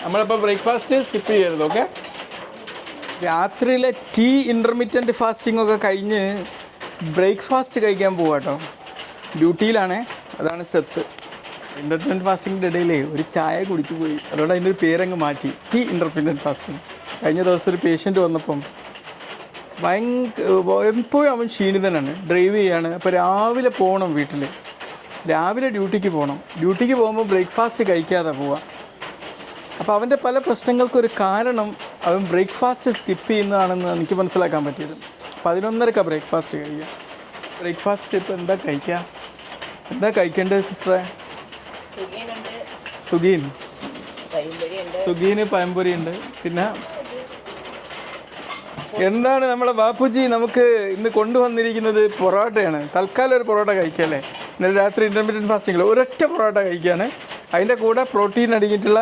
നമ്മളിപ്പോൾ breakfast skip ചെയ്യരുത്. Okay, രാത്രിയിലെ ടീ ഇൻ്റർമീഡിയൻറ്റ് ഫാസ്റ്റിംഗ് ഒക്കെ കഴിഞ്ഞ് ബ്രേക്ക്ഫാസ്റ്റ് കഴിക്കാൻ പോവാം കേട്ടോ. ഡ്യൂട്ടിയിലാണ്, അതാണ് സ്റ്റെപ്പ്. ഇൻ്റർമീഡിയൻറ്റ് ഫാസ്റ്റിങ്ങിൻ്റെ ഇടയിൽ ഒരു ചായ കുടിച്ചു പോയി, അതുകൊണ്ട് അതിൻ്റെ ഒരു പേരങ്ങ് മാറ്റി, ടീ ഇൻ്റർമീഡിയൻറ്റ് ഫാസ്റ്റിംഗ്. കഴിഞ്ഞ ദിവസം ഒരു പേഷ്യൻ്റ് വന്നപ്പം എപ്പോഴും അവൻ ക്ഷീണിതനാണ്, ഡ്രൈവ് ചെയ്യാണ്. അപ്പോൾ രാവിലെ പോകണം, വീട്ടിൽ രാവിലെ ഡ്യൂട്ടിക്ക് പോകണം. ഡ്യൂട്ടിക്ക് പോകുമ്പോൾ ബ്രേക്ക്ഫാസ്റ്റ് കഴിക്കാതെ പോവാം. അപ്പോൾ അവൻ്റെ പല പ്രശ്നങ്ങൾക്കൊരു കാരണം അവൻ ബ്രേക്ക്ഫാസ്റ്റ് സ്കിപ്പ് ചെയ്യുന്നതാണെന്ന് എനിക്ക് മനസ്സിലാക്കാൻ പറ്റിയത്. 11:30 ബ്രേക്ക്ഫാസ്റ്റ് കഴിക്കുക. ബ്രേക്ക്ഫാസ്റ്റ് ഇപ്പോൾ എന്താ കഴിക്കേണ്ടത് സിസ്റ്ററെ? സുഗീന് പഴംപൊരി ഉണ്ട്. പിന്നെ എന്താണ് നമ്മളെ ബാപ്പുജി നമുക്ക് ഇന്ന് കൊണ്ടുവന്നിരിക്കുന്നത്? പൊറോട്ടയാണ്. തൽക്കാലം ഒരു പൊറോട്ട കഴിക്കല്ലേ. ഇന്നലെ രാത്രി ഇൻ്റർമീഡിയൻറ്റ് ഫാസ്റ്റിങ്ങിൽ ഒരൊറ്റ പൊറോട്ട കഴിക്കുകയാണ്. അതിൻ്റെ കൂടെ പ്രോട്ടീൻ അടങ്ങിയിട്ടുള്ള